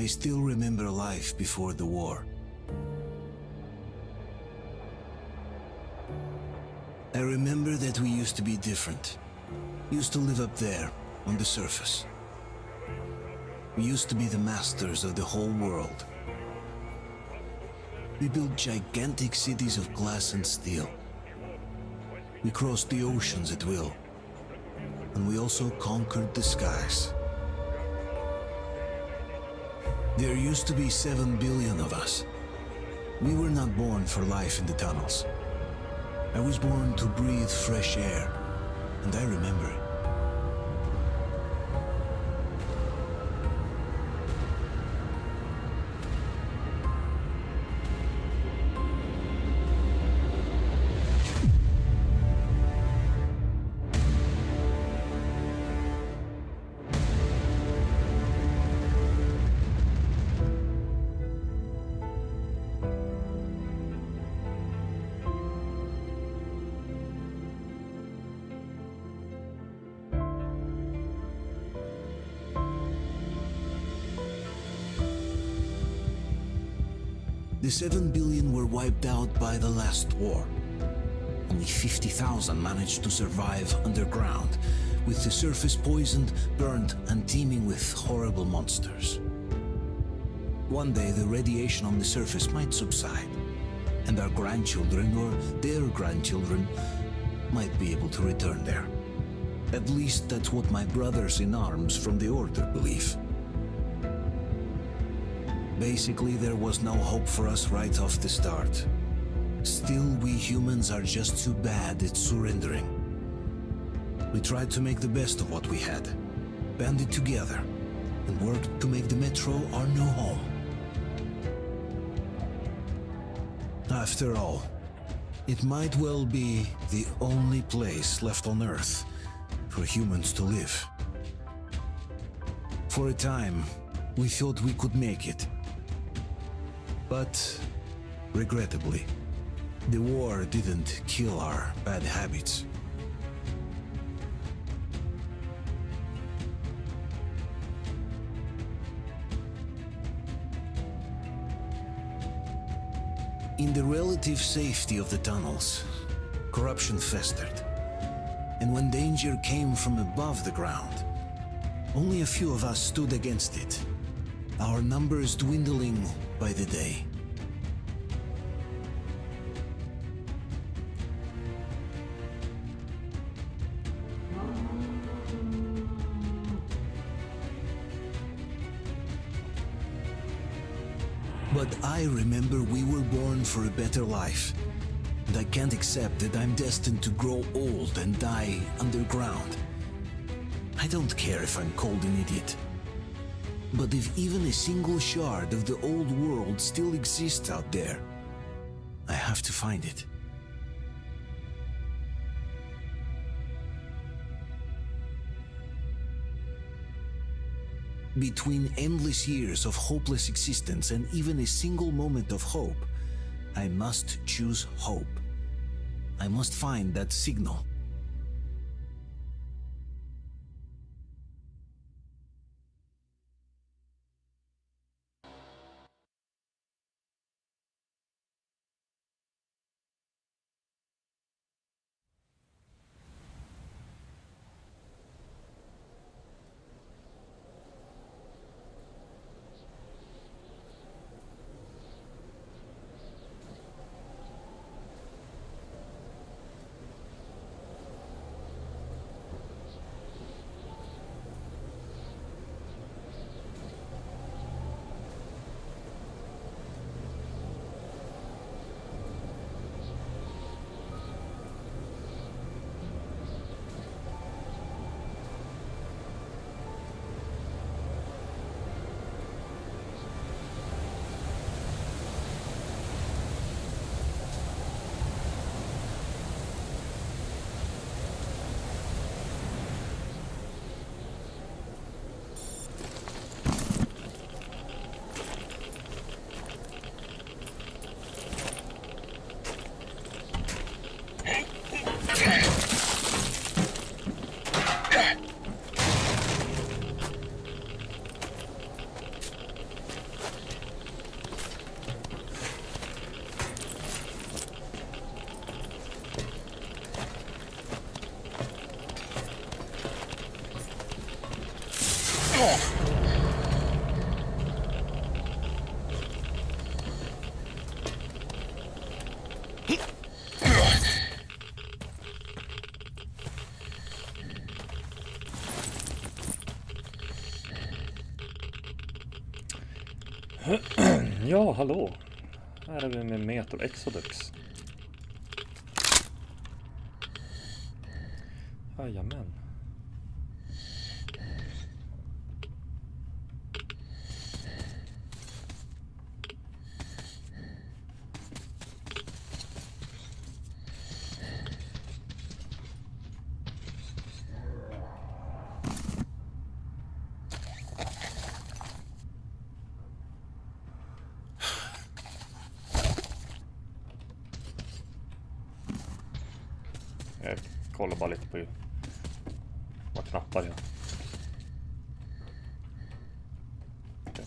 I still remember life before the war. I remember that we used to be different. Used to live up there, on the surface. We used to be the masters of the whole world. We built gigantic cities of glass and steel. We crossed the oceans at will. And we also conquered the skies. There used to be 7 billion of us. We were not born for life in the tunnels. I was born to breathe fresh air, and I remember it. The 7 billion were wiped out by the last war. Only 50,000 managed to survive underground, with the surface poisoned, burned, and teeming with horrible monsters. One day the radiation on the surface might subside, and our grandchildren or their grandchildren might be able to return there. At least that's what my brothers in arms from the Order believe. Basically, there was no hope for us right off the start. Still, we humans are just too bad at surrendering. We tried to make the best of what we had, banded together, and worked to make the Metro our new home. After all, it might well be the only place left on Earth for humans to live. For a time, we thought we could make it. But, regrettably, the war didn't kill our bad habits. In the relative safety of the tunnels, corruption festered. And when danger came from above the ground, only a few of us stood against it, our numbers dwindling by the day. But I remember we were born for a better life, and I can't accept that I'm destined to grow old and die underground. I don't care if I'm called an idiot. But if even a single shard of the old world still exists out there, I have to find it. Between endless years of hopeless existence and even a single moment of hope, I must choose hope. I must find that signal. Ja, hallå. Här är vi med Metro Exodus. Jajamän. Jag kollar bara lite på vad knappar jag. Okay.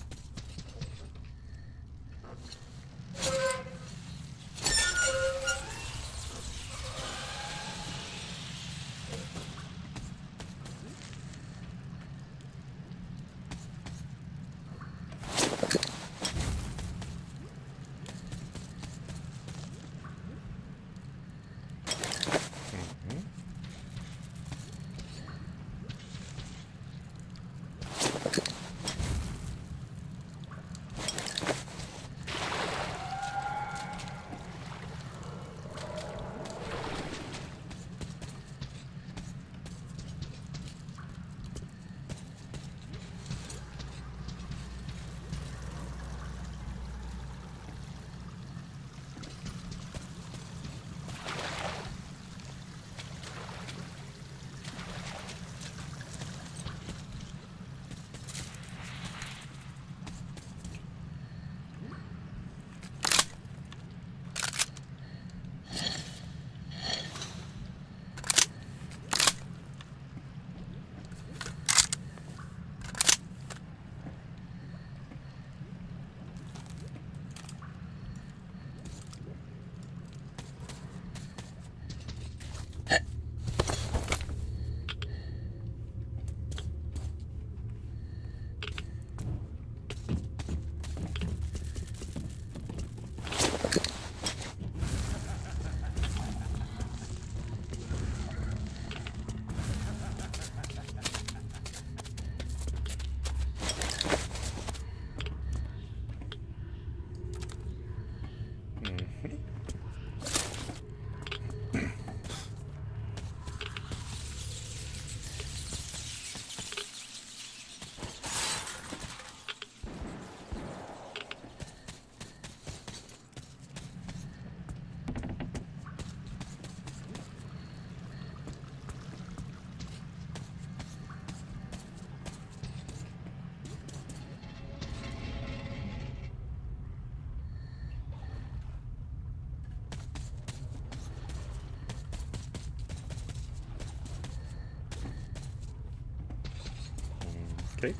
Okej.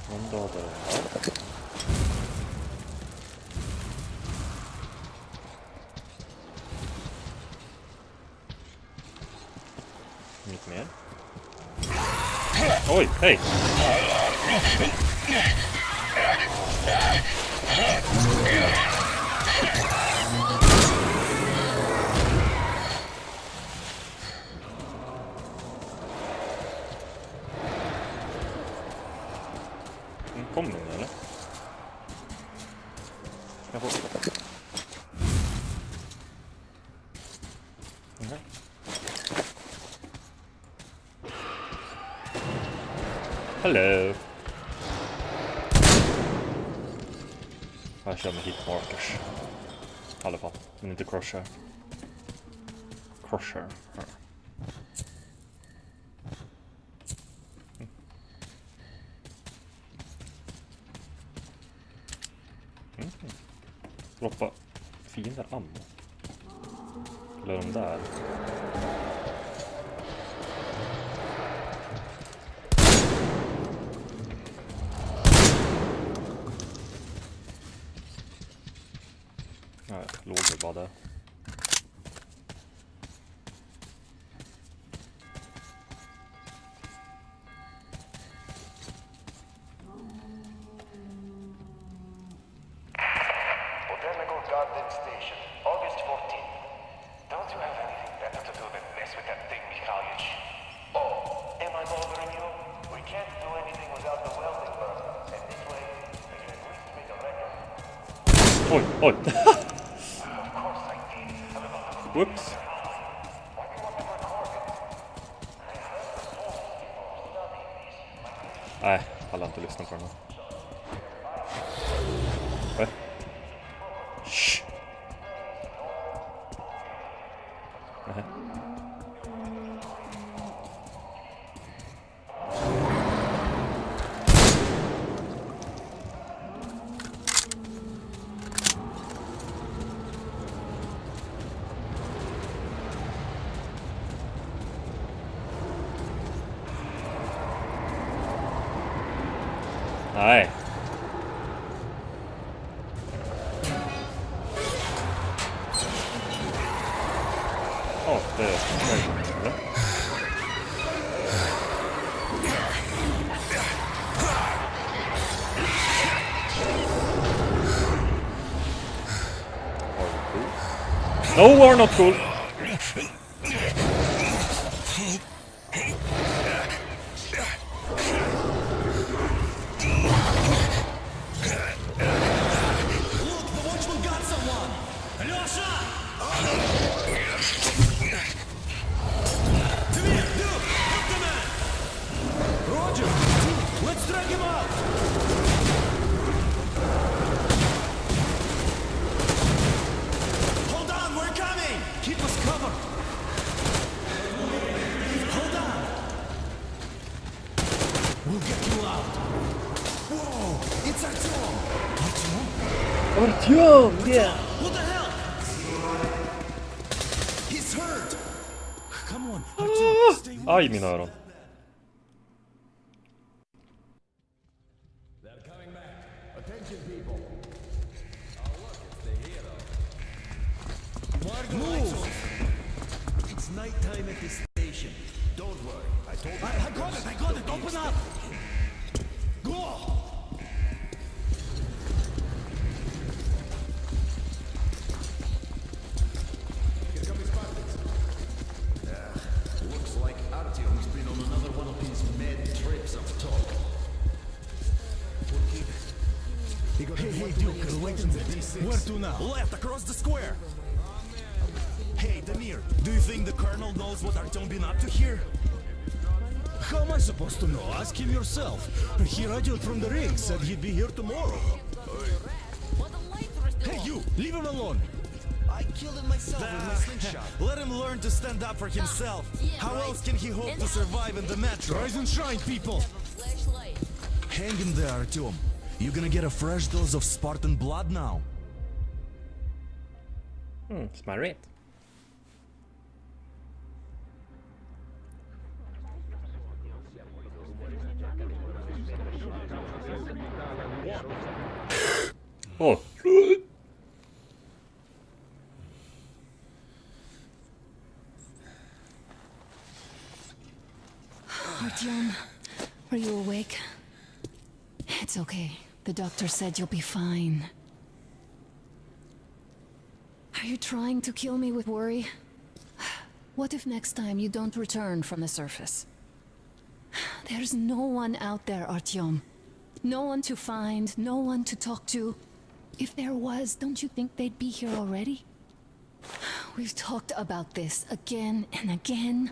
Någon dag där. Inget mer. Oj, hej! Kommer den eller? Jag får... Okay. Hello. Jag kör med hitmarkers. I alla fall, men inte crusher. Crusher. Droppa fiender ammo. Eller de där. Ja, låg väl bara där. Botanical Garden Station, August 14th. Don't you have anything better to do than mess with that thing, Mikhailich? Oh, am I bothering you? We can't do anything without the welding burners, and this way, we can at least make a record. Oj, oj! Of course I did. I'm about to Whoops! Why do you want to record it? I heard the post people studying this. Nej, pallar inte lyssna på den här. Va? Shh. Nähä. Nej. Åh, det är eller? No, we're not cool. Artyom, yeah. What the hell? He's hurt. Come on, Artyom, stay with Aj, us. mina öron. They're coming back. Attention, people. Oh, look, it's the hero. Move! It's nighttime at this station. Don't worry. I told you. I got it! Open up! Go! Here come his partners. Looks like Artyom's been on another one of his mad trips up top. Hey, Duke, wait a minute. Where to now? Left, across the square. Hey, Damir, do you think the Colonel knows what Artyom been up to here? How am I supposed to know? Ask him yourself. He radioed from the ring, said he'd be here tomorrow. Hey, you, leave him alone. I killed him myself with my slingshot. Let him learn to stand up for himself. How else can he hope to survive in the metro? Rise and shine, people. Hang in there, Artyom. You're gonna get a fresh dose of Spartan blood now. Smarrigt. Åh. Artyom, are you awake? It's okay. The doctor said you'll be fine. Are you trying to kill me with worry? What if next time you don't return from the surface? There's no one out there, Artyom. No one to find, no one to talk to. If there was, don't you think they'd be here already? We've talked about this again and again.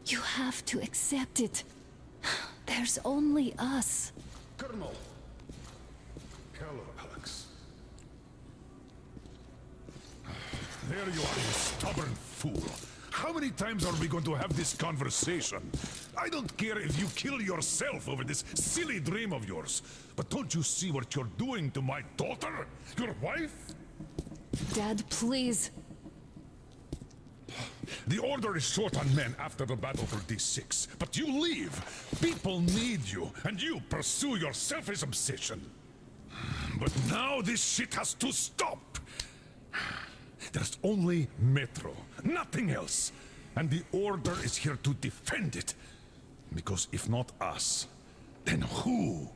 You have to accept it. There's only us. Colonel. Hello, Alex. There you are, you stubborn fool. How many times are we going to have this conversation? I don't care if you kill yourself over this silly dream of yours. But don't you see what you're doing to my daughter? Your wife? Dad, please. The Order is short on men after the battle for D6. But you leave. People need you, and you pursue your selfish obsession. But now this shit has to stop. There's only Metro, nothing else. And the Order is here to defend it. Because if not us, then who?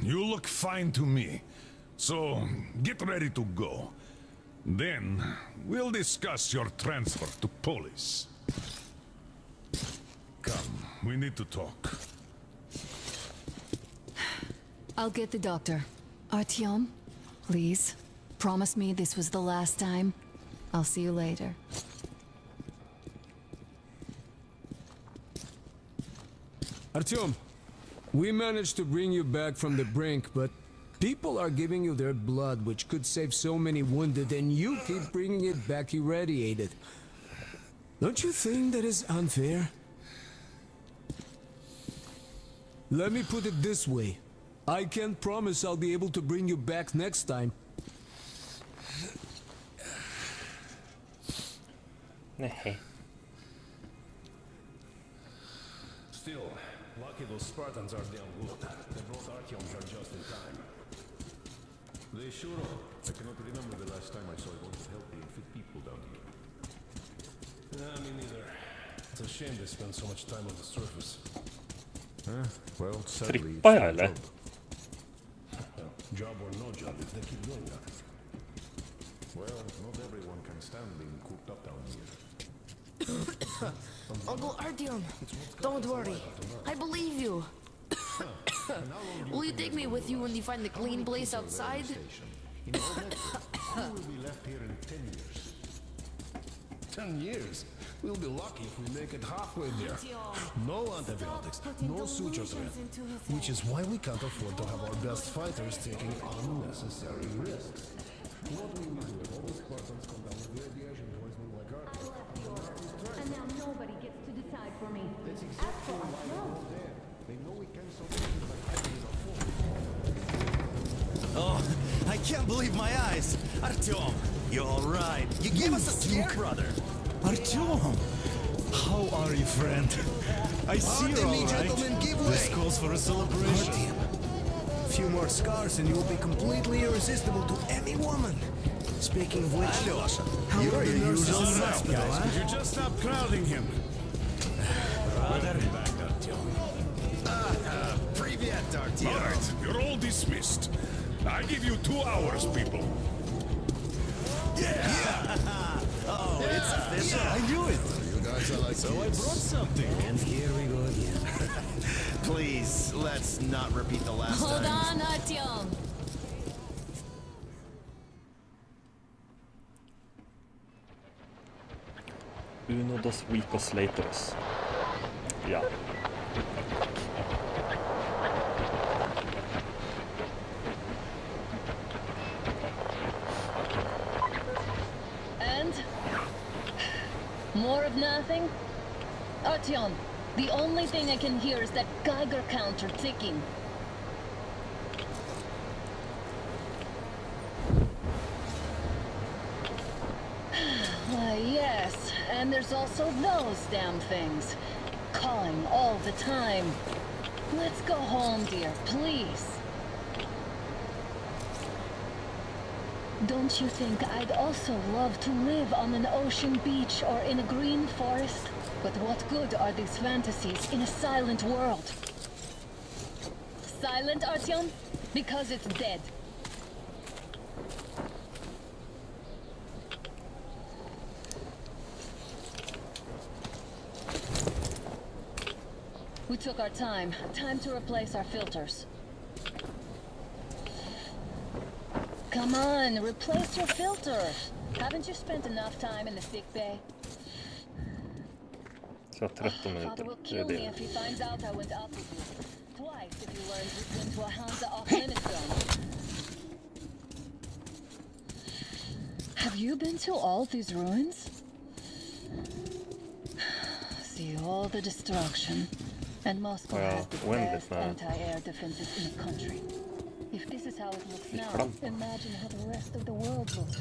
You look fine to me. So, get ready to go. Then, we'll discuss your transfer to Polis. Come, we need to talk. I'll get the doctor. Artyom, please, promise me this was the last time. I'll see you later. Artyom, we managed to bring you back from the brink, but people are giving you their blood, which could save so many wounded, and you keep bringing it back irradiated. Don't you think that is unfair? Let me put it this way. I can't promise I'll be able to bring you back next time. Nej. Still, lucky those Spartans are down good. They brought Artyom here just in time. They sure are. I cannot remember the last time I saw a bunch of healthy and fit people down here. Me neither. It's a shame they spend so much time on the surface. Well, sadly, Trippa jag eller? Well, job or no job, if they keep doing that. Well, not everyone can stand being cooped up down here. Uncle Artyom, don't worry. I believe you. Will you take me with you when you find the clean place outside? You know, we will be left here in 10 years. 10 years? We'll be lucky if we make it halfway there. No antibiotics, no suture thread. Which is why we can't afford to have our best fighters taking unnecessary risks. What will we do if all the Spartans come down with radiation poisoning like Artyom? And now nobody gets to decide for me. That's As exactly for why Artyom, we're there. They know we can solve it by fighting in our force. Oh, I can't believe my eyes. Artyom, you're all right. You gave us a scare, brother. Artyom! How are you, friend? I see you're Pardon me, all right. gentlemen, give way. This calls for a celebration. A few more scars and you'll be completely irresistible to any woman. Speaking of which, you're your usual suspect. Could you just stop crowding him? Welcome back, Artyom. Привет, Artyom. All right, you're all dismissed. I give you 2 hours, people. Oh, it's official. I knew it! You guys are like So I brought something. And here we go again. Please, let's not repeat the last Hold time. on, Artyom. Uno dos weekos lateros. Ja. and more of nothing? Artyom, the only thing I can hear is that Geiger counter ticking. Why, yes, and there's also those damn things. Calling all the time. Let's go home, dear, please. Don't you think I'd also love to live on an ocean beach or in a green forest? But what good are these fantasies in a silent world? Silent, Artyom? Because it's dead. We took our time. Time to replace our filters. Come on, replace your filters. Haven't you spent enough time in the sick bay? Så jag har 13 Father minuter. will Det är kill me det. if he finds out I went up with you. Twice if you learned we've been to a Hansa off-limit zone. Have you been to all these ruins? See all the destruction. And Moscow Ja, has the oändligt best med- anti-air defenses in the country. If this is how it looks now, fram. imagine how the rest of the world looks.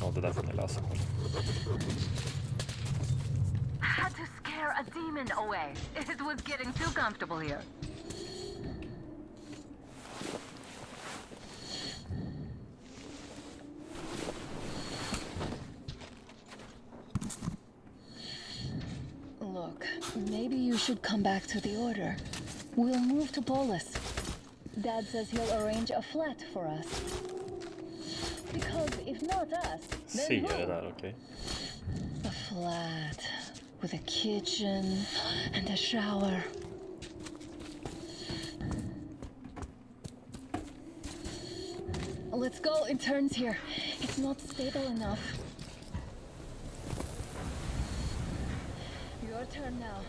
Ja, det där får ni läsa. Had to scare a demon away. It was getting too comfortable here. Look, maybe you should come back to the Order. We'll move to Polis. Dad says he'll arrange a flat for us. Because if not us, then Ser who? det där, okej. A flat with a kitchen and a shower. Let's go in turns here. It's not stable enough. Your turn now.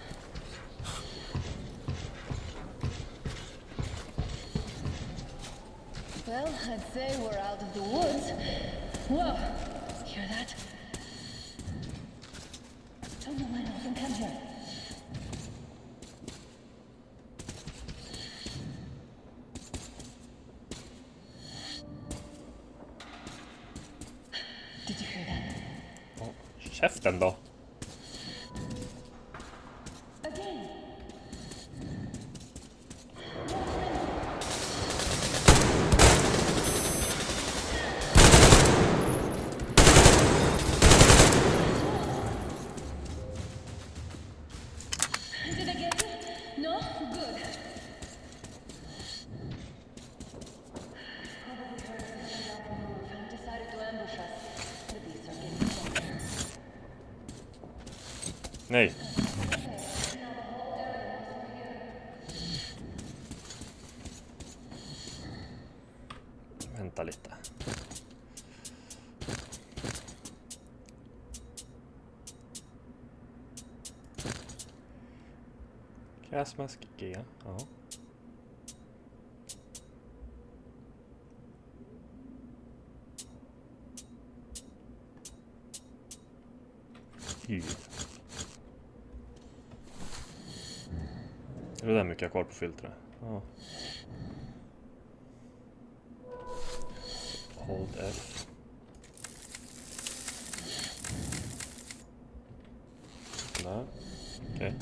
Well, I'd say we're out of the woods. Whoa! Hear that? Turn the light off and come here. Did you hear that? Oh, käften då. Again. Did I get you? No? Good. Probably heard us pushing out the move and decided to ambush us. The beasts are getting stronger. Nej. Vänta lite. Gräsmask G, ja. Hyd. Är det där mycket jag har kvar på filtret? Ja. Hold F. Där. Okej.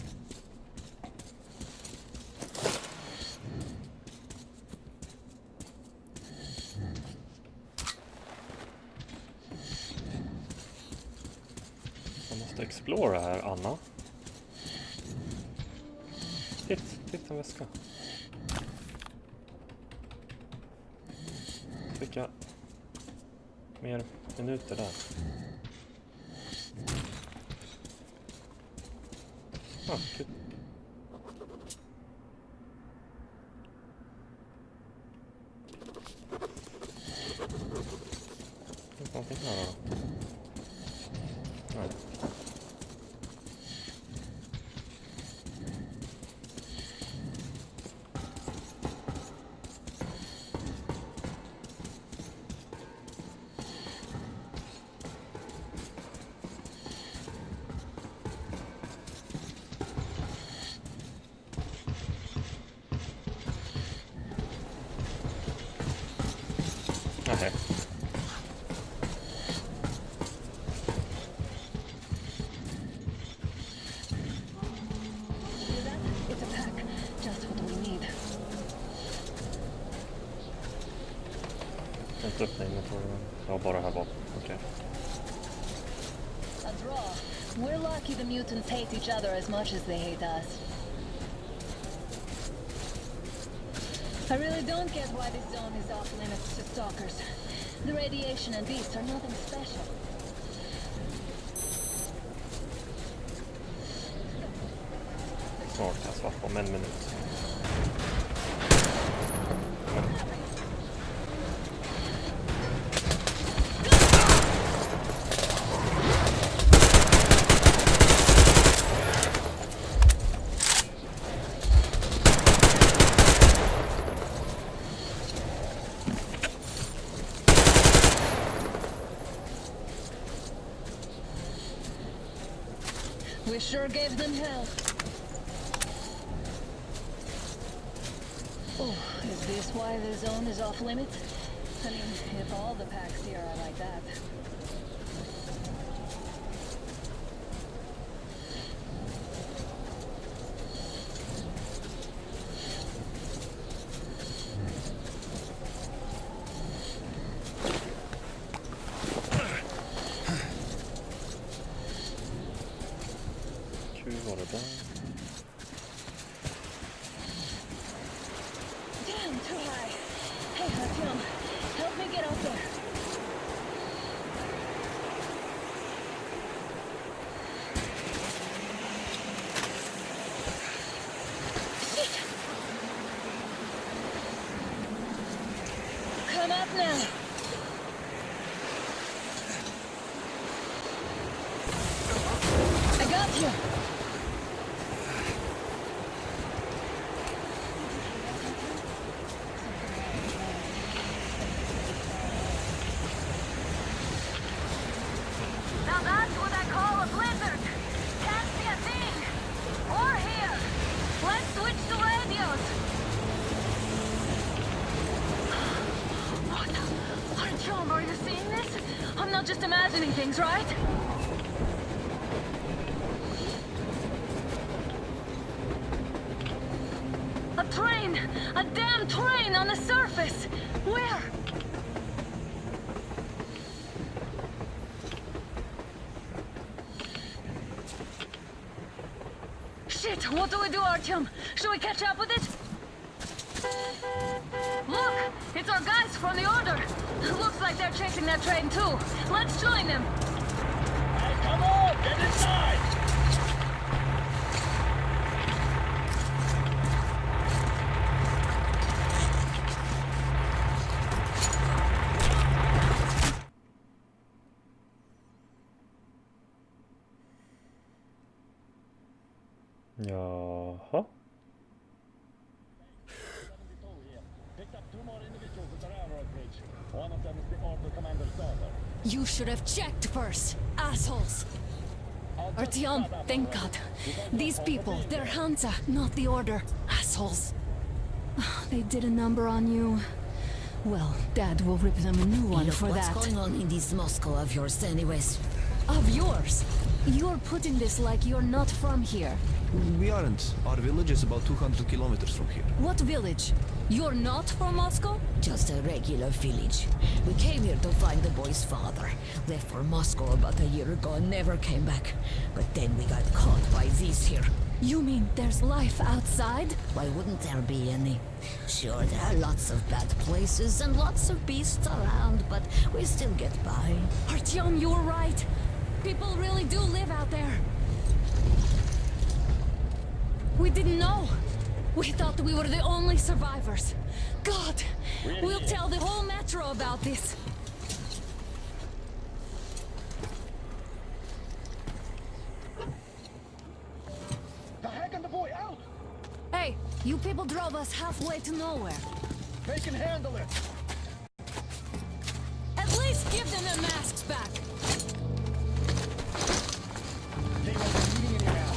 Jag måste explora här, Anna. Titta en väska. Fick jag mer minuter där. Ah, kul. Finns någonting här då? Nej. Nej. It's a pack. Just what we need. Jag har inte öppnat inventorien. Jag har bara här bak. Okej. A draw. We're lucky the mutants hate each other as much as they hate us. I really don't get why this zone is off limits to stalkers. The radiation and beasts are nothing special. Snart kan jag svara om en minut. We sure gave them hell. Oh, is this why the zone is off limits? I mean, if all the packs here are like that. bu arada. Damn, too high. Hey, Artyom, help me get out there. Shit! Come up now. I got you. Now that's what I call a blizzard. Can't see a thing. Or hear. Let's switch to radios. What? Artyom, are you seeing this? I'm not just imagining things, right? A train! A damn train on the surface! Where? Shit! What do we do, Artyom? Should we catch up with it? Look! It's our guys from the Order! Looks like they're chasing that train too. Let's join them! Hey, come on! Get inside! Jaha. Picked up 2 more individuals at the railroad bridge. One of them is the Order commander's daughter. You should have checked first, assholes! Artyom, thank God. These people, they're Hansa, not the Order. Assholes. They did a number on you. Well, Dad will rip them a new one Look, for what's that. going on in this Moscow of yours anyways? Of yours? You're putting this like you're not from here. We aren't. Our village is about 200 kilometers from here. What village? You're not from Moscow? Just a regular village. We came here to find the boy's father. Left for Moscow about a year ago and never came back. But then we got caught by these here. You mean there's life outside? Why wouldn't there be any? Sure, there are lots of bad places and lots of beasts around, but we still get by. Artyom, you're right. People really do live out there. We didn't know. We thought we were the only survivors. God, we'll tell the whole metro about this. The Hag and the boy out! Hey, you people drove us halfway to nowhere. They can handle it! At least give them their masks back. They won't be needing any masks.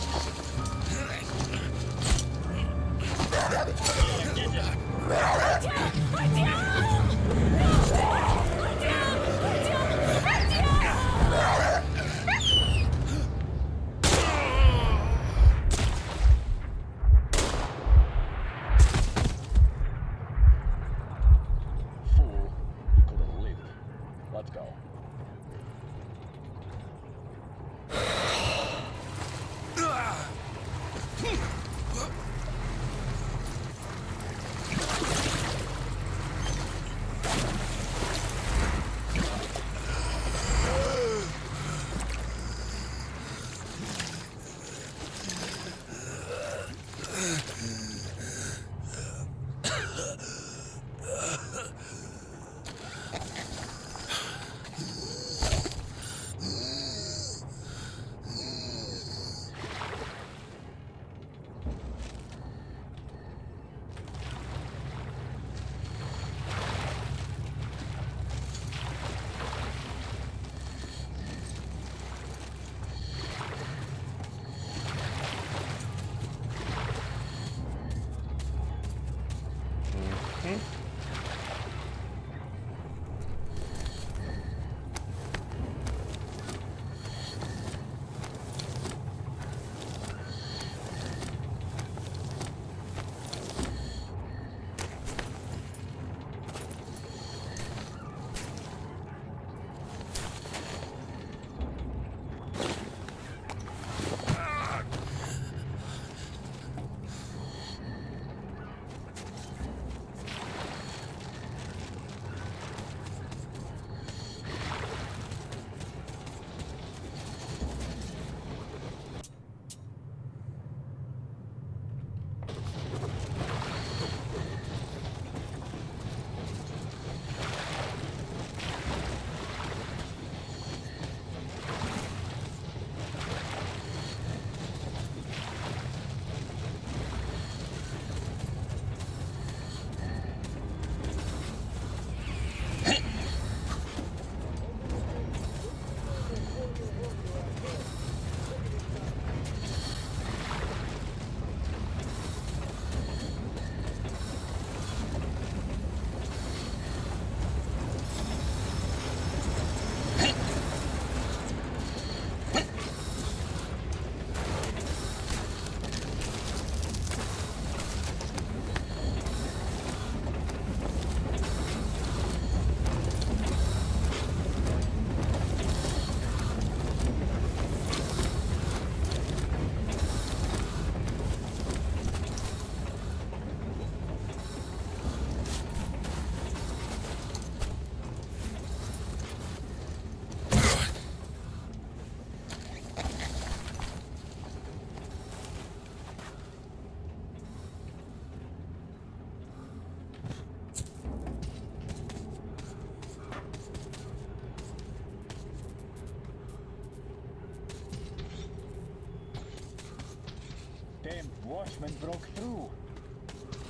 damn watchman broke through.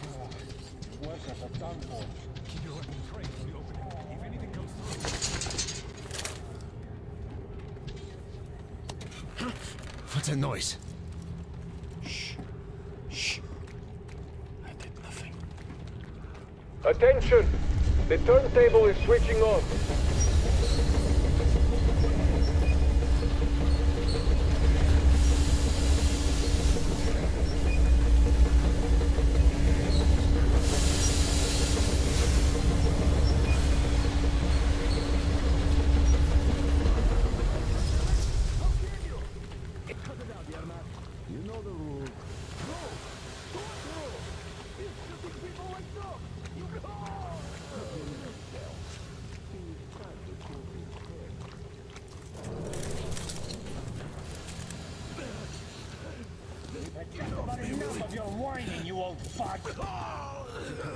Oh, workers are done for. Keep your weapon trained on the opening. If anything comes through. What's that noise? Shh. Shh. I did nothing. Attention! The turntable is switching on. Enough of your whining, you old fuck!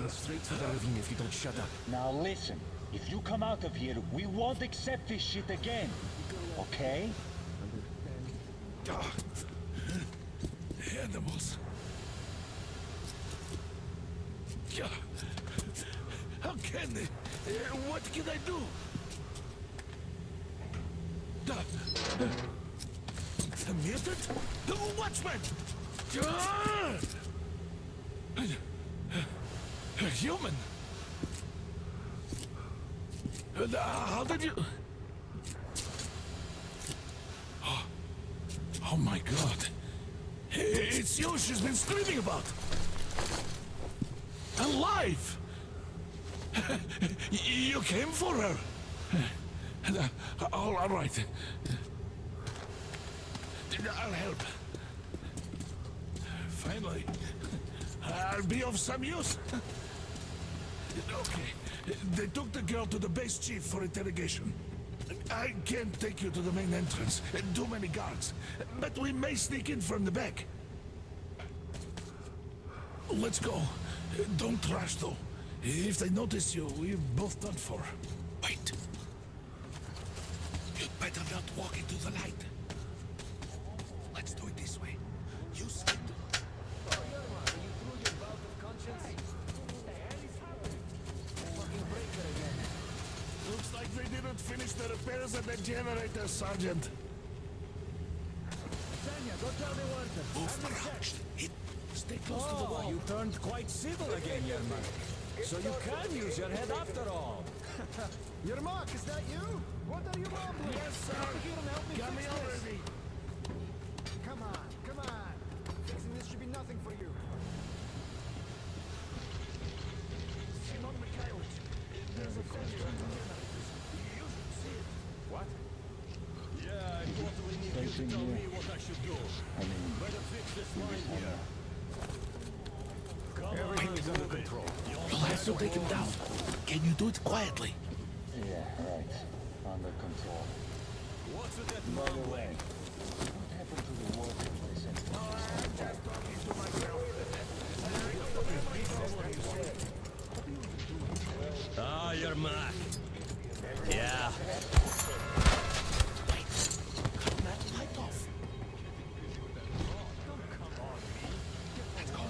Straight to the ravine if you don't shut up. Now listen, if you come out of here, we won't accept this shit again. Okay? Animals. Yeah. How can they? What can I do? The mutant? The watchman! A human? How did you... Oh my god. It's you she's been screaming about. Alive! You came for her. All right. I'll help. Finally. I'll be of some use. Okay. They took the girl to the base chief for interrogation. I can't take you to the main entrance. Too many guards. But we may sneak in from the back. Let's go. Don't rush, though. If they notice you, we're both done for. Wait. You'd better not walk into the light. Let's do it this way. You skip. Looks like they didn't finish the repairs at the generator, Sergeant. Move around. Stay close to the wall. You turned quite civil again, Yermak. So you can use your head after all. Yermak, is that you? What are you mumbling? Yes, sir. Got me already. Come on. Fixing this should be nothing for you. Simon Mikhailович, there's a fence on the generators. You should see it. What? Yeah, I totally need you to tell me what I should do. Better fix this line here. Everything is under control. You'll have to take him down. Can you do it quietly? Yeah, right. Under control. What's with that By the mumbling? way, what happened to the workplace? I'm just talking to myself. Ah, Yermak. Yeah. Cut that light off. Let's go.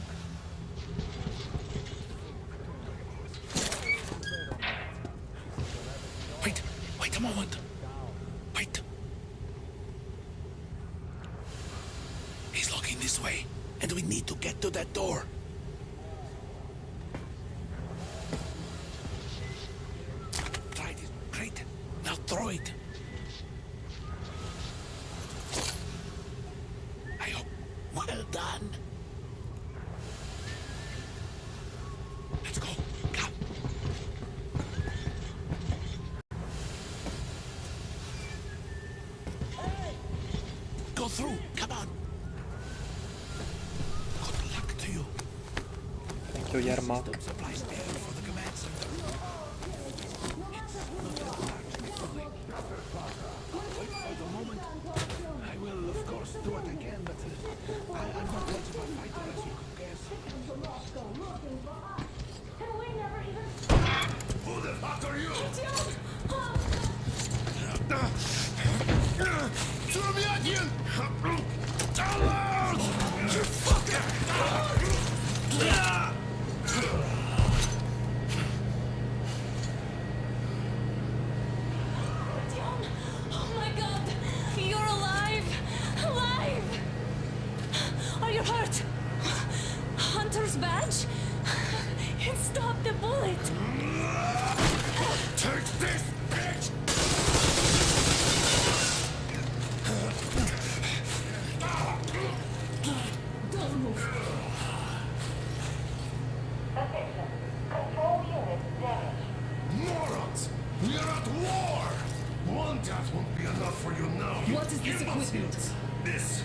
Wait a moment. Wait. He's looking this way, and we need to get to that door. Tried it. Great. Now throw it. I hope. Well done. Let's go. Come. Go through. Come on. Good luck to you. Thank you, Yermak. Supplies there for the command center. It's not a large building. Wait for the moment. I will, of course, do what I can, but I'm not much of a fighter, as you could guess. Who the fuck are you? Throw me at you! Oh my god! You're alive! Alive! Are you hurt? Hunter's badge? It stopped the bullet! Take this, bitch! Don't move. Attention. Control unit damaged. Morons! We are at war! One death won't be enough for you now. You What is this equipment? This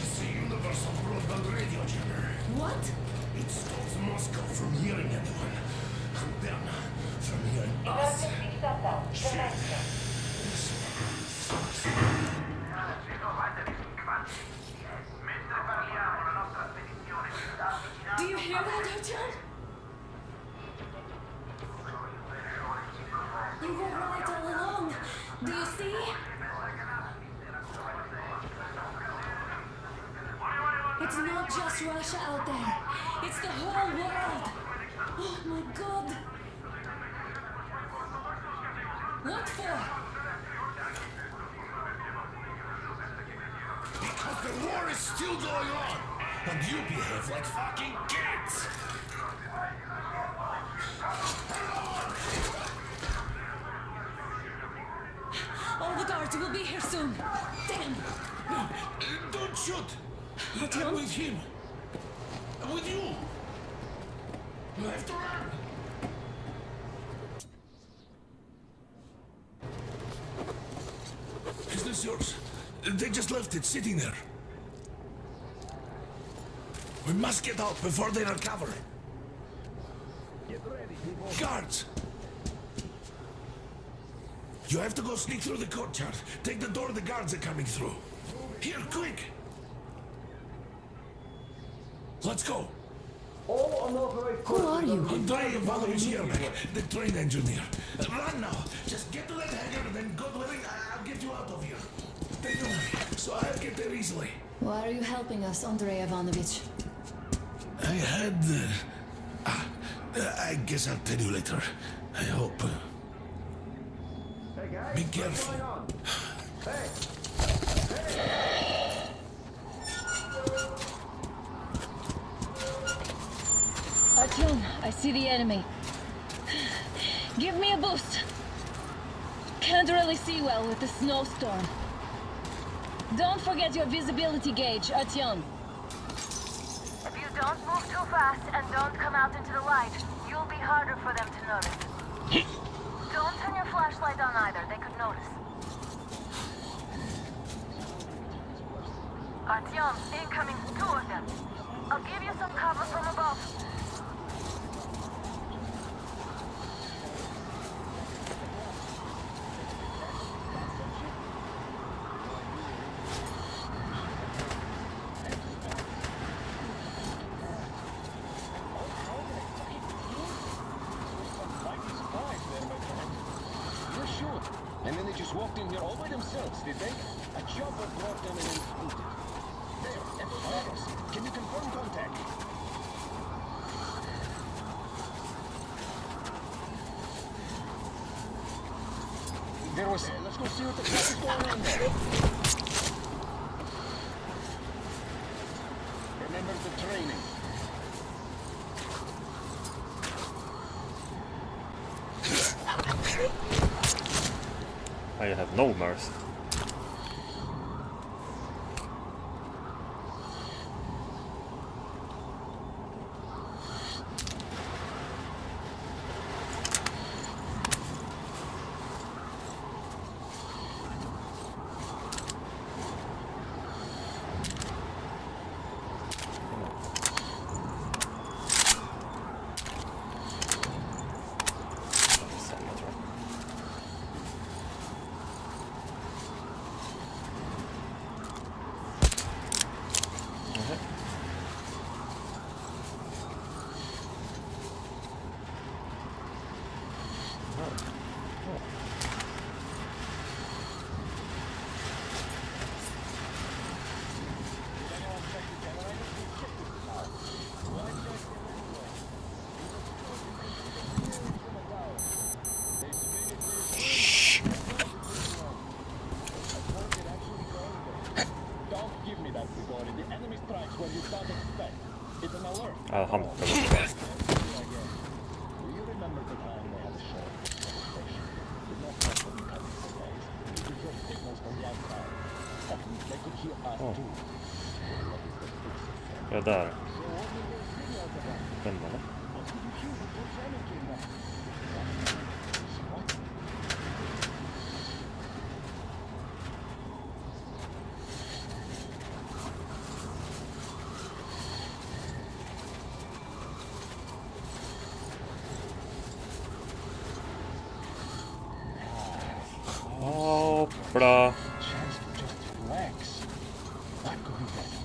is the Universal Broadband Radio Jammer. What? It stops Moscow from hearing anyone. And then, from hearing us. Emergency shutdown. Commencing. Do you hear that, Artyom? You were right all along. Do you see? It's not just Russia out there. It's the whole world. Oh my god. What for? Because the war is still going on. And you behave like fucking kids. All the guards will be here soon. Damn. Don't shoot. Artyom? I'm with him. I'm with you. You have to run. Is this yours? They just left it sitting there. We must get out before they recover. Get ready, people. Guards! You have to go sneak through the courtyard. Take the door the guards are coming through. Here, quick! Let's go. Who are you? Andrei Ivanovich Yermak, the train engineer. Run now. Just get to that hangar and then God willing, I'll get you out of here. They know me, so I'll get there easily. Why are you helping us, Andrei Ivanovich? I had... I guess I'll tell you later. I hope. Be careful. Artyom, I see the enemy. Give me a boost. Can't really see well with the snowstorm. Don't forget your visibility gauge, Artyom. If you don't move too fast and don't come out into the light, you'll be harder for them to notice. Don't turn your flashlight on either, they could notice. Artyom, incoming, 2 of them. I'll give you some cover from above. And then they just walked in here all by themselves, did they? A chopper brought them and then scooted. There, at the office. Can you confirm contact? There was... let's go see what the fuck is going on there. Remember the training. I have no mercy. strikes where you don't expect. It's an alert. Ja, han Do you remember the time they had a show at the station? With no possible coming surprise. You could hear signals from the outside. At least they could hear us too. What is the fix? Ja, där. So what will those signals about? Spännande. What did you hear before Shannon came back? What? Hoppla. Chance to just relax. What could be better?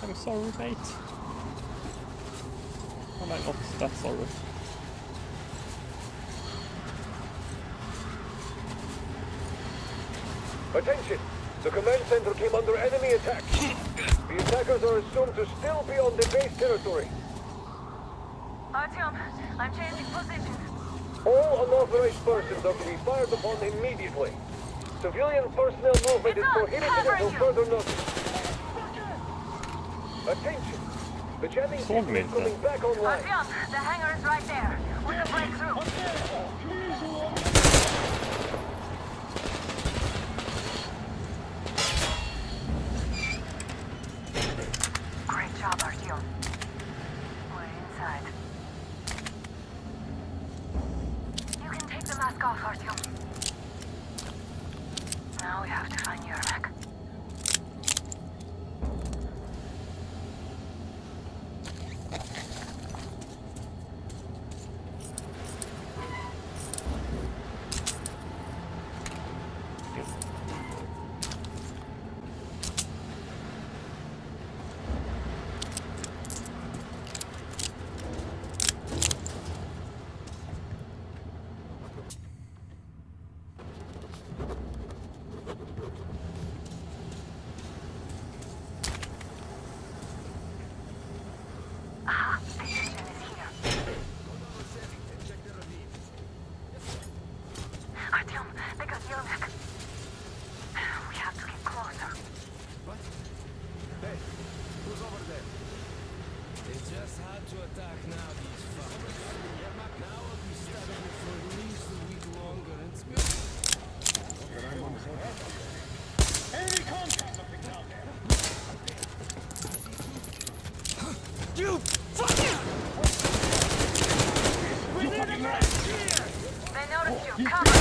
I'm sorry, mate. I'm not that sorry. Attention! The command center came under enemy attack. The attackers are assumed to still be on the base territory. Artyom, I'm changing positions. All unauthorized persons are to be fired upon immediately. Civilian personnel movement is prohibited until further notice. Attention! The jamming system is coming back online. Artyom, the hangar is right there. We can break through. Great job, Artyom. We're inside. You can take the mask off, Artyom. Now we have to find Yermak. Artyom, they got Yermak. We have to get closer. Hey, who's over there? They just had to attack now, these fuckers. Now I'll be studying it for at least a week longer. It's good. Enemy contact up down there. You fucking! They noticed you. Cover!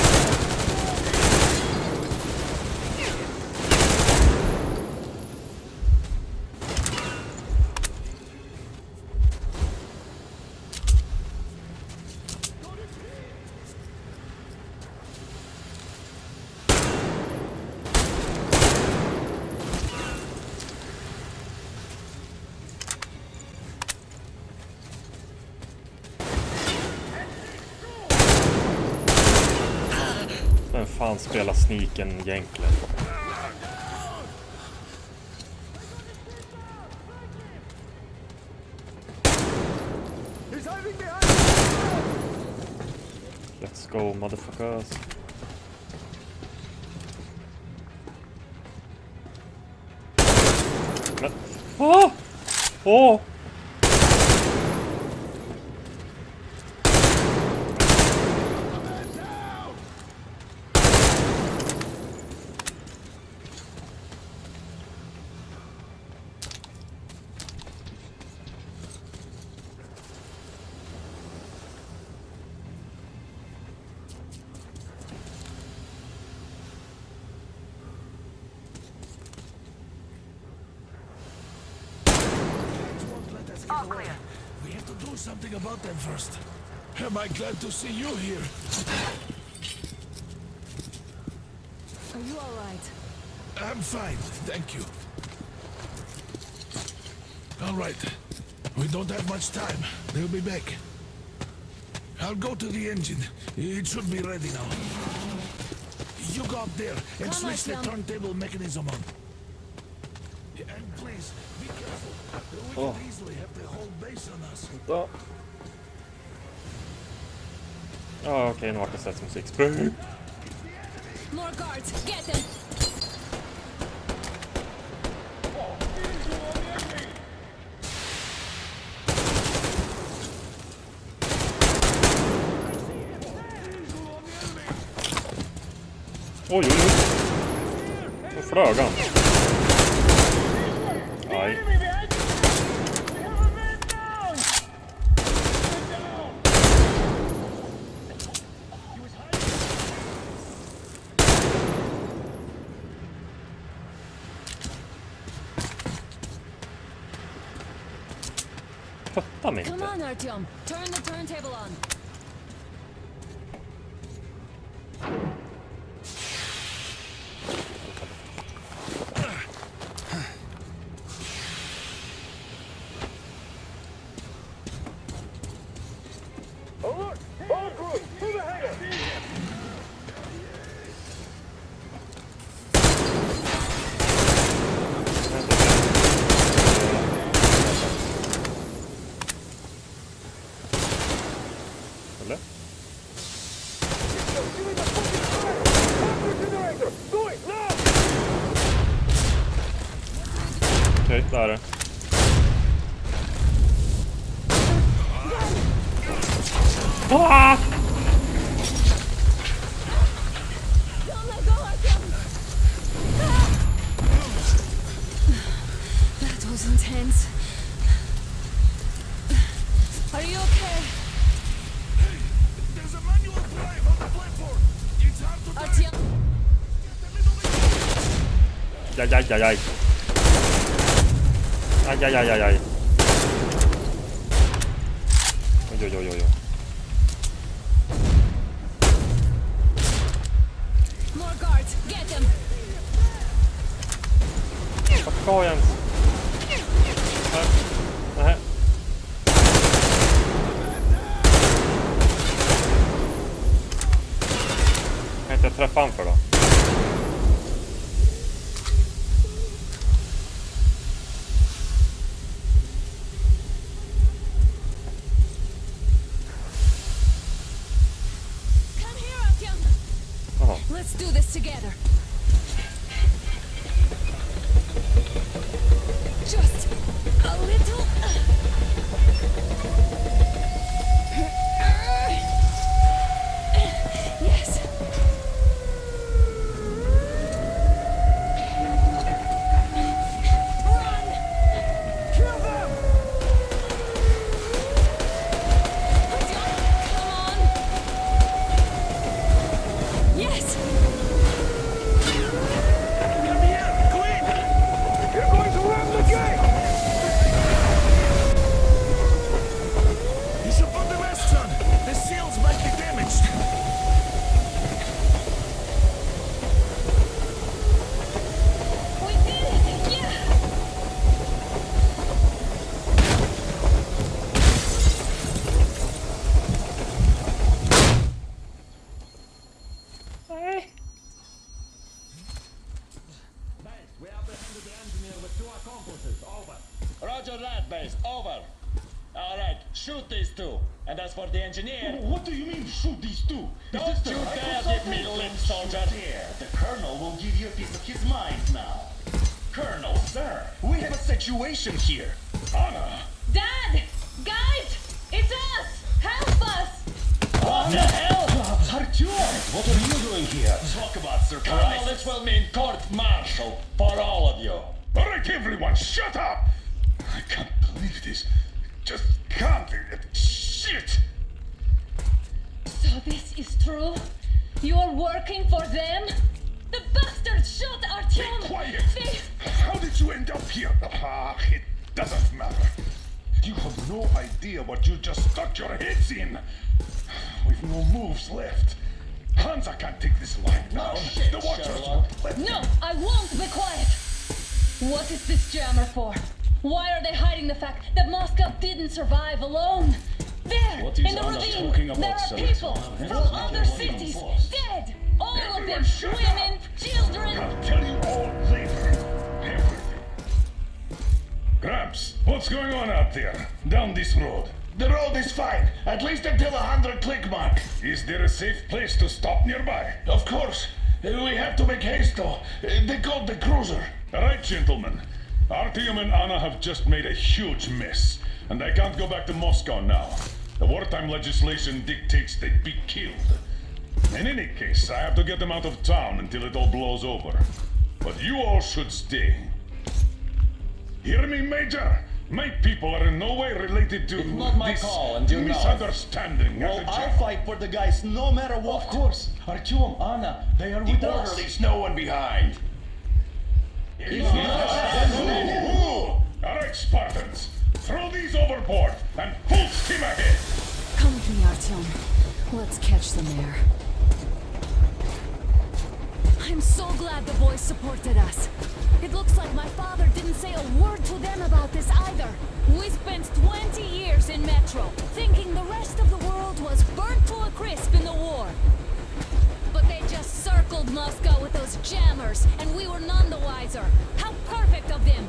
Vem fan spelar sneaken egentligen? Let's go, motherfuckers. Men... Åh! Åh! All clear. We have to do something about them first. Am I glad to see you here? Are you all right? I'm fine, thank you. All right. We don't have much time. They'll be back. I'll go to the engine. It should be ready now. You go up there and switch the turntable mechanism on. And please, be careful. We could easily have the whole base on us. Vänta. Ja, okej, nu vart det sätt musik. Spring! More guards! Get them! Oj, oj, oj. Nu flög han. Aj. Putta mig Come inte. on, Artyom. Turn the turntable on. Alert! All group, to the hangar! Eller? Okej, där är det. Ah! Don't let go, Artyom! That was intense. Are you okay? There's a manual drive on the platform. It's hard to drive. Artyom! Aj, aj, aj, aj. Aj, aj, aj, aj, aj. Oj, oj, oj, oj. More guards! Get them! Vad ska jag ens? Nej. Kan inte jag träffa han för då? Come here, Artyom! Jaha. Let's do this together. Just a little. Yes. Run! Kill them! Come on! Yes! Come here, Queen! You're going to ram the gate! You should put the masts on. The seals might be damaged. We did it! Yeah! We apprehended the engineer with 2 accomplices. Over. Roger that, base. Over. All right, shoot these 2. And as for the engineer... What do you mean, shoot these two? Don't you dare give me lip, soldier! Here, the Colonel will give you a piece of his mind now. Colonel, sir, we have a situation here. Anna! Dad! Guys! It's us! Help us! What the hell? Artyom, what are you doing here? Talk about surprise. Colonel, this will mean court-martial for all of you. All right, everyone, shut up! I can't believe this. Just can't. Shit! So this is true? You're working for them? The bastards shot Artyom! Quiet! They... How did you end up here? Ah, it doesn't matter. You have no idea what you just stuck your heads in. We've no moves left. Hansa can't take this line now. shit, The Watchers Sherlock. won't let No, them. I won't be quiet! What is this jammer for? Why are they hiding the fact that Moscow didn't survive alone? There, What is in the Anna ravine, talking about, there are sir? people It's from not other your cities, force. dead! All of them, Everyone shut up. women, children! I'll tell you all later. Everything. Gramps, what's going on out there? Down this road? The road is fine, at least until 100 click mark. Is there a safe place to stop nearby? Of course. We have to make haste, though. They got the cruiser. All right, gentlemen. Artyom and Anna have just made a huge mess, and they can't go back to Moscow now. The wartime legislation dictates they be killed. In any case, I have to get them out of town until it all blows over. But you all should stay. Hear me, Major? My people are in no way related to It's not my this call, and you know it. misunderstanding. Well, I'll fight for the guys no matter what. Of course. Artyom, Anna, they are with us. Orderlies, no one behind. All right, Spartans. Throw these overboard and full steam ahead. Come with me, Artyom. Let's catch them there. I'm so glad the boys supported us. It looks like my father didn't say a word to them about this either. We spent 20 years in Metro, thinking the rest of the world was burnt to a crisp in the war. But they just circled Moscow with those jammers, and we were none the wiser. How perfect of them!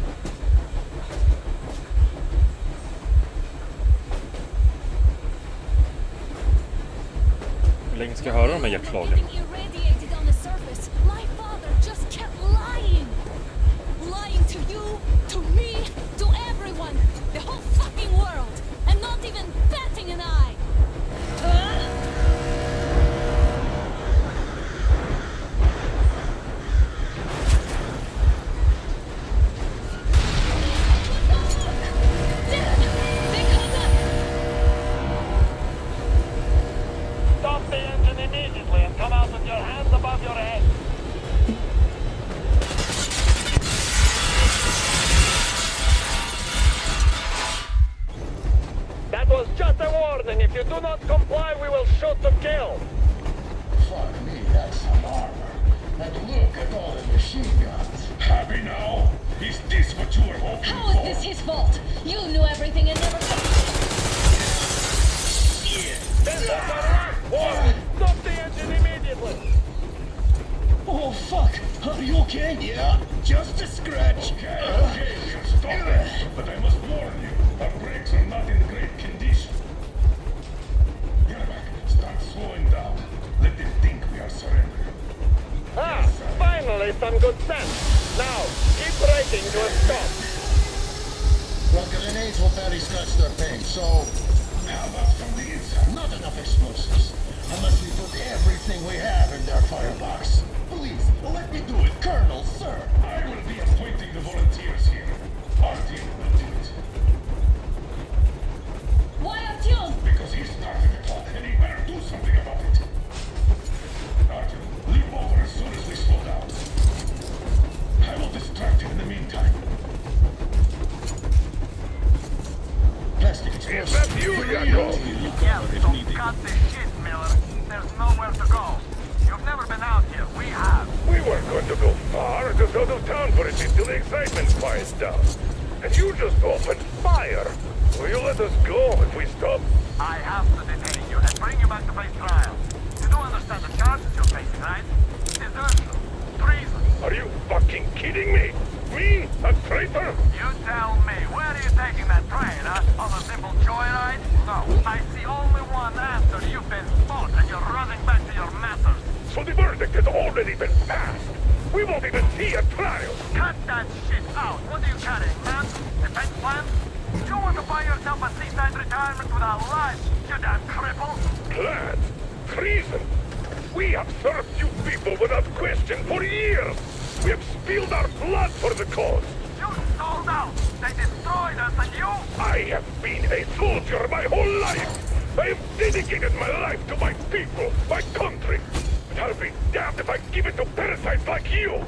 Hur länge ska jag höra de här hjärtslagen? Being irradiated on the surface. My father just kept lying. Lying to you, to me, to everyone. The whole fucking world. And not even batting an eye. Stop the engine immediately and come out with your hands above your head. That was just a warning. If you do not comply, we will shoot to kill. Fuck me, that's some armor. And look at all the machine guns. Happy now? Is this what you were hoping How is this his fault? You knew everything and never... Then that's our last warning. Stop the engine immediately. Oh, fuck. Are you okay? Yeah, just a scratch. Okay, we can stop it. But I must warn you, our brakes are not in great condition. Yermak, start slowing down. Let them think we are surrendering. Ah, finally some good sense. Now, keep braking to a stop. Well, grenades will barely scratch their paint, so... How about from the inside? Not enough explosives. Unless we put everything we have in their firebox. Please, let me do it, Colonel, sir. I will be appointing the volunteers here. Artyom will do it. Why Artyom? Because he started it all, and he better do something about it. Artyom, leap over as soon as we slow down. I will distract him in the meantime. Plastic Is that you, Yakov? Yeah, So cut the shit, Miller. There's nowhere to go. You've never been out here. We have. We weren't going to go far, just out of town for a bit till the excitement quiets down. And you just opened fire. Will you let us go if we stop? I have to detain you and bring you back to face trial. You do understand the charges you're facing, right? Desertion, treason. Are you fucking kidding me? Me? A traitor? You tell me, where are you taking that train, huh? On a simple joyride? No, I see only one answer. You've been spotted and you're running back to your masters. So the verdict has already been passed. We won't even see a trial. Cut that shit out. What are you carrying, man? Defense plans? You want to buy yourself a seaside retirement without life, you damn cripple? Plans? Treason? We have served you people without question for years. We have spilled our blood for the cause. You sold out. They destroyed us and you... I have been a soldier my whole life. I have dedicated my life to my people, my country. But I'll be damned if I give it to parasites like you.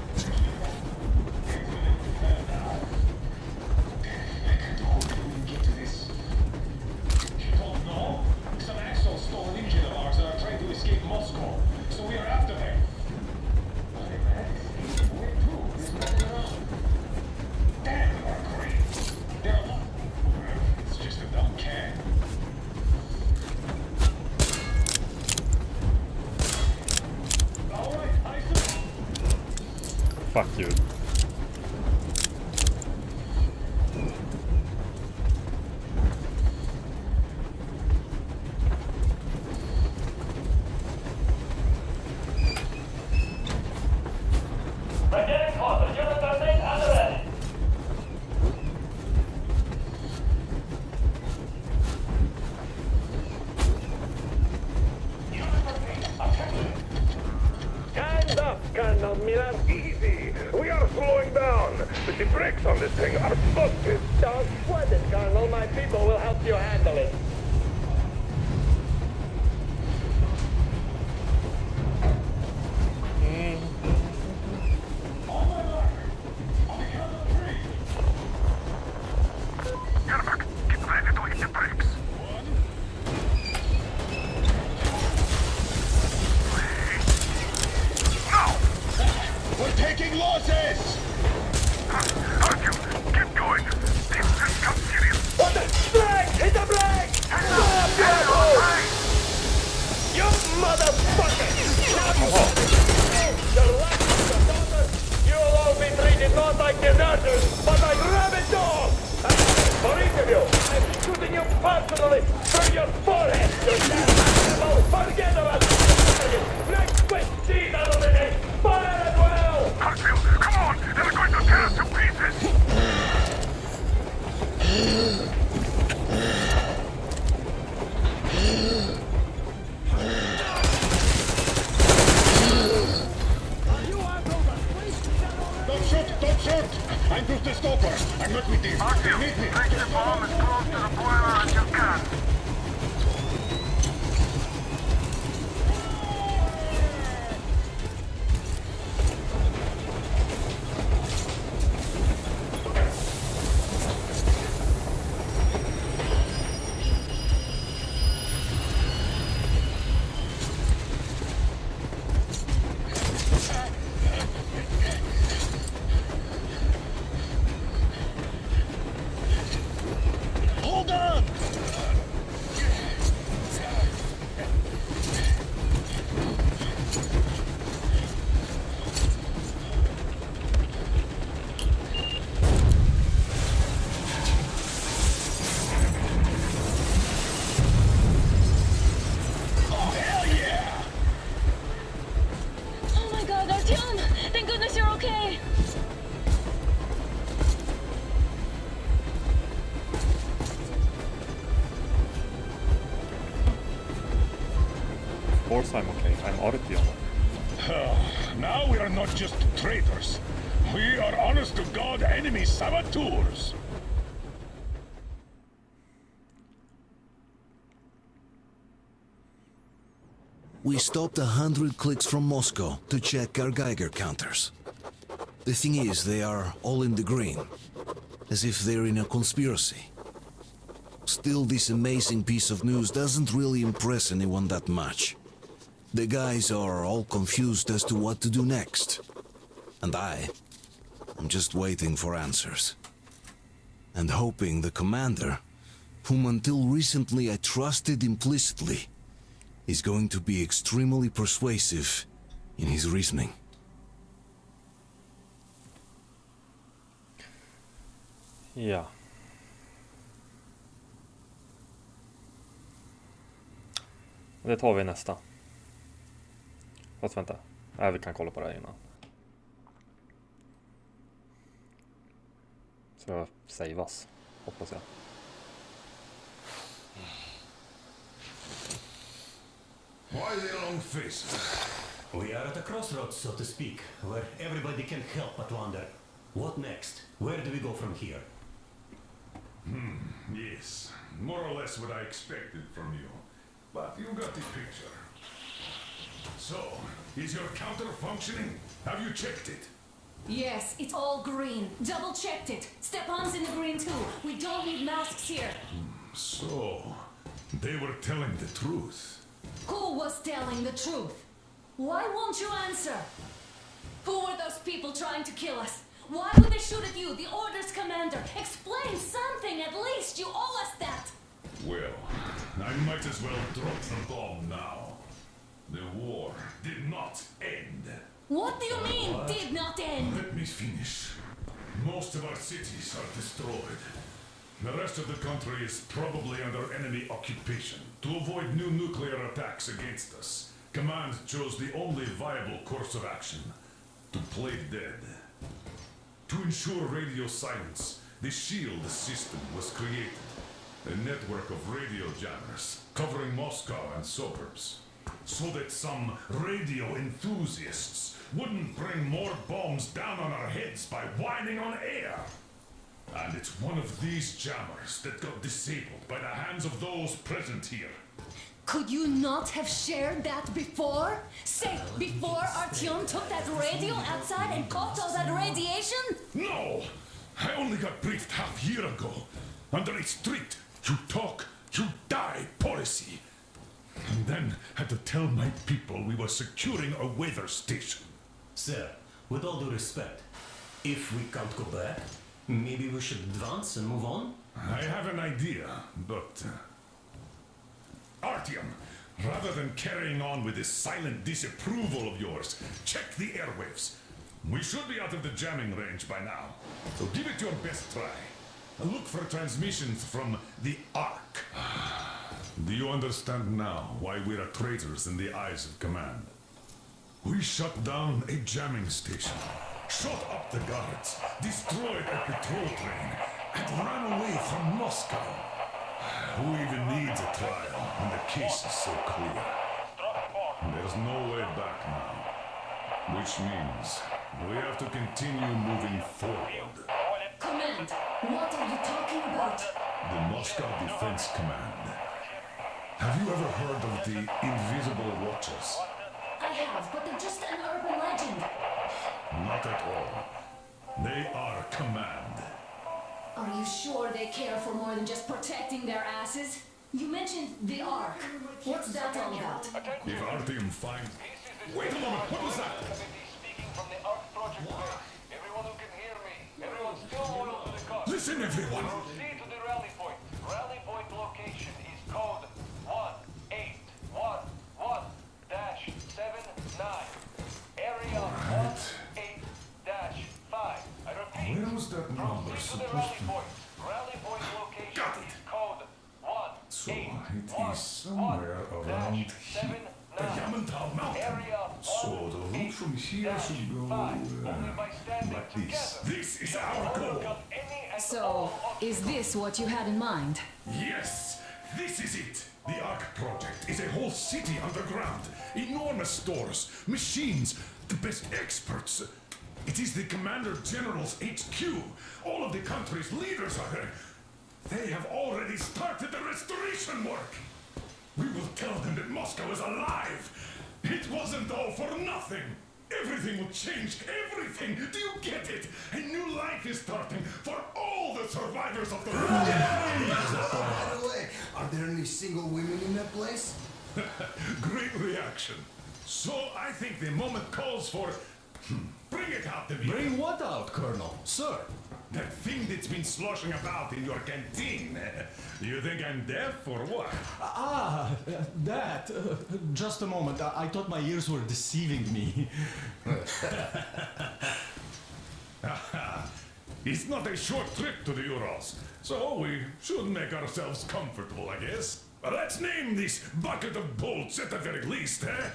Fuck you. Colonel Miller. Easy. We are slowing down. But the brakes on this thing are busted. Don't sweat it, Colonel. My people will help you handle it. Yermak, get ready to hit the brakes. We're taking losses! Artyom, keep going. This has come serious. What the? Brake! Hit the brake! Stop, you asshole! You motherfucker! Your wife, your daughter, you'll all be treated not like deserters, but like rabid dogs! For each of you, I'm shooting you personally through your forehead! You damn animal! Forget about it! Next quick seed out of the day! Fire at will! Hartfield, come on! They're going to tear us to pieces! Don't shoot! Don't shoot! I'm just a stopper. I'm not with him. Hartfield, take the bomb as close to the boiler as you can. Hold on! Oh, hell yeah! Oh my god, Artyom! Thank goodness you're okay! Of course I'm okay. I'm Artyom. Now we are not just traitors. We are honest-to-God enemy saboteurs. We stopped 100 clicks from Moscow to check our Geiger counters. The thing is, they are all in the green, as if they're in a conspiracy. Still, this amazing piece of news doesn't really impress anyone that much. The guys are all confused as to what to do next. And I'm just waiting for answers. And hoping the commander, whom until recently I trusted implicitly, is going to be extremely persuasive in his reasoning. Ja. Det tar vi nästa. Fast vänta. Nej, vi kan kolla på det här innan. Så jag savas, hoppas jag. Why the long face? We are at a crossroads, so to speak, where everybody can help but wonder, what next? Where do we go from here? Yes, more or less what I expected from you. But you got the picture. So, is your counter functioning? Have you checked it? Yes, it's all green. Double checked it. Stepan's in the green too. We don't need masks here. So, they were telling the truth. Who was telling the truth? Why won't you answer? Who were those people trying to kill us? Why would they shoot at you, the Order's commander? Explain something at least. You owe us that. Well, I might as well drop the bomb now. The war did not end. What do you mean, did not end? Let me finish. Most of our cities are destroyed. The rest of the country is probably under enemy occupation. To avoid new nuclear attacks against us, Command chose the only viable course of action: to play dead. To ensure radio silence, the SHIELD system was created. A network of radio jammers covering Moscow and suburbs. so that some radio enthusiasts wouldn't bring more bombs down on our heads by whining on air. And it's one of these jammers that got disabled by the hands of those present here. Could you not have shared that before? Say, before Artyom took that radio outside and caught all that radiation? No! I only got briefed half year ago. Under a strict, you talk, you die policy. And then had to tell my people we were securing a weather station. Sir, with all due respect, if we can't go back, maybe we should advance and move on? I have an idea, but... Artyom, rather than carrying on with this silent disapproval of yours, check the airwaves. We should be out of the jamming range by now, so give it your best try. Look for transmissions from the Ark. Do you understand now why we are traitors in the eyes of command? We shut down a jamming station, shot up the guards, destroyed a patrol train, and ran away from Moscow. Who even needs a trial when the case is so clear? There's no way back now, which means we have to continue moving forward. Command, what are you talking about? The Moscow Defense Command. Have you ever heard of the Invisible Watchers? I have, but they're just an urban legend. Not at all. They are command. Are you sure they care for more than just protecting their asses? You mentioned the Ark. What's that all about? If Artyom finds... Wait a moment, what was that? Speaking from the Ark Project base. Everyone who can hear me. Everyone's still loyal to the cause. Listen, everyone! Proceed to the rally point. Rally point location is code 1811-79. Area 18-5. I repeat. Where was that number Proceed to the supposed rally to... point. Rally point location Got it. is code So it is somewhere around here. The Yamantau Mountain. So the route from here should go like this. This is our goal. So, is this what you had in mind? Yes, this is it. The Ark Project is a whole city underground. Enormous stores, machines, the best experts. It is the Commander General's HQ. All of the country's leaders are there. They have already started the restoration work. We will tell them that Moscow is alive. It wasn't all for nothing. Everything will change. Everything. Do you get it? A new life is starting for all the survivors of the war. By the way, are there any single women in that place? Great reaction. So I think the moment calls for... Bring it out, David. Bring what out, Colonel? Sir? That thing that's been sloshing about in your canteen. You think I'm deaf or what? That. Just a moment. I thought my ears were deceiving me. It's not a short trip to the Urals, so we should make ourselves comfortable, I guess. Let's name this bucket of bolts at the very least, eh?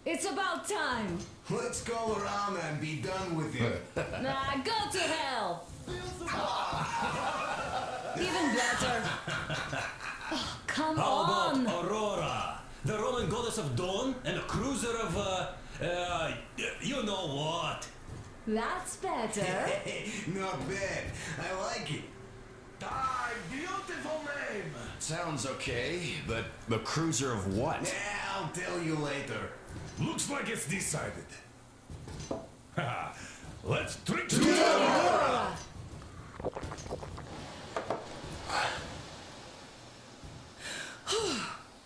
It's about time. Let's go around and be done with it. Nah, go to hell. Even better. Oh, come How on. about Aurora? The Roman goddess of dawn and a cruiser of, you know what? That's better. Not bad. I like it. Ah, beautiful name. Sounds okay, but the cruiser of what? Yeah, I'll tell you later. Looks like it's decided. Let's drink to Aurora.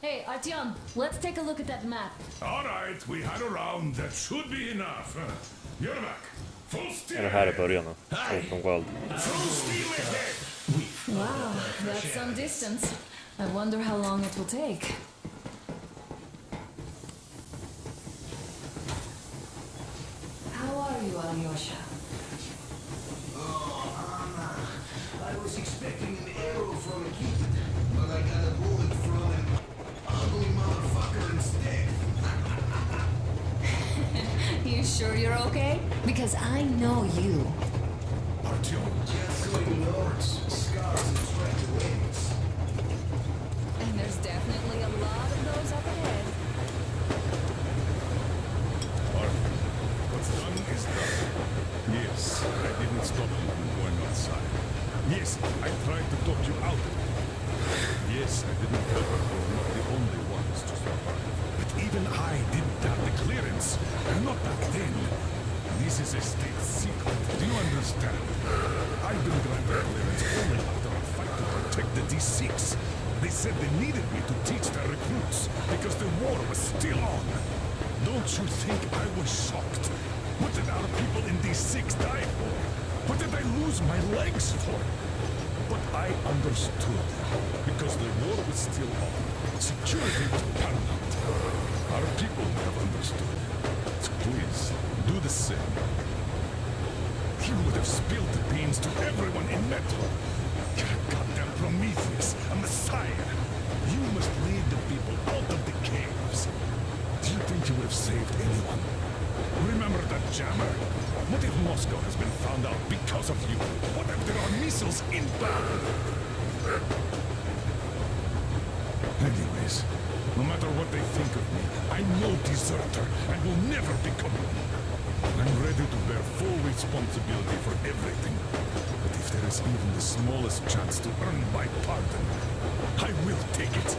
Hey, Artyom, let's take a look at that map. All right, we had a round. That should be enough. You're back. Full Är steam. det här i början nu? Open World. Full steam ahead. Wow, that's some distance. I wonder how long it will take. How are you, Alyosha? Oh, Anna. I was expecting an arrow from a kid, but I got a bullet from an ugly motherfucker instead. You sure you're okay? Because I know you. Artyom. Just so you know, scars and scratch away. And there's definitely a lot of those up ahead. decided November were not the only ones to survive. But even I didn't have the clearance. Not back then. This is a state secret. Do you understand? I've been granted clearance only after a fight to protect the D6. They said they needed me to teach their recruits because the war was still on. Don't you think I was shocked? What did our people in D6 die for? What did I lose my legs for? But I understood because the war was still on. Security was paramount. Our people have understood. So please, do the same. You would have spilled the beans to everyone in Metro. Goddamn Prometheus, a messiah. You must lead the people out of the caves. Do you think you would have saved anyone? Remember that jammer? What if Moscow has been found out because of you? What if there are missiles inbound? Anyways, no matter what they think of me, I'm no deserter and will never become one. I'm ready to bear full responsibility for everything. But if there is even the smallest chance to earn my pardon, I will take it.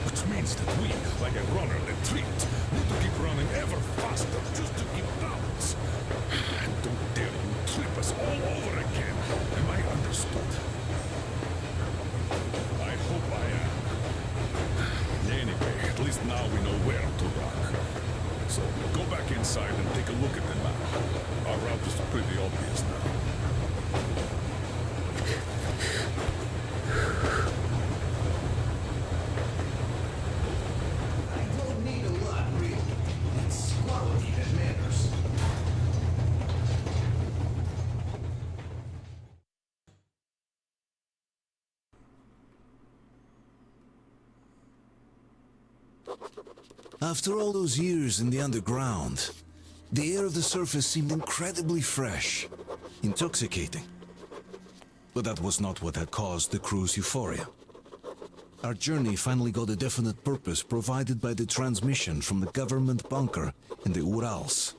Which means that we, like a runner that tripped, need to keep running ever faster just to keep balance. And don't dare you trip us all over again. Am I understood? I hope I am. Anyway, at least now we know where to run. So, go back inside and take a look at the map. Our route is pretty obvious now. I don't need a lot, really. It's quality that matters. After all those years in the underground, the air of the surface seemed incredibly fresh, intoxicating. But that was not what had caused the crew's euphoria. Our journey finally got a definite purpose provided by the transmission from the government bunker in the Urals.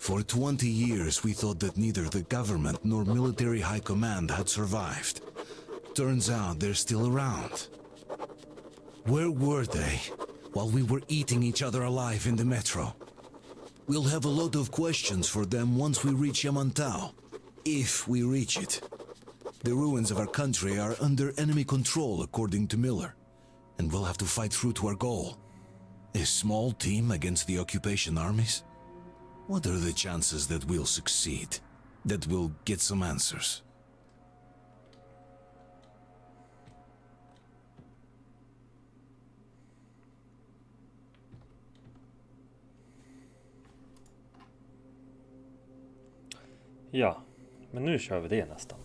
For 20 years we thought that neither the government nor military high command had survived. Turns out they're still around. Where were they while we were eating each other alive in the metro? We'll have a lot of questions for them once we reach Yamantau, if we reach it. The ruins of our country are under enemy control, according to Miller, and we'll have to fight through to our goal. A small team against the occupation armies? What are the chances that we'll succeed? That we'll get some answers? Ja, men nu kör vi det nästan.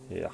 Ja.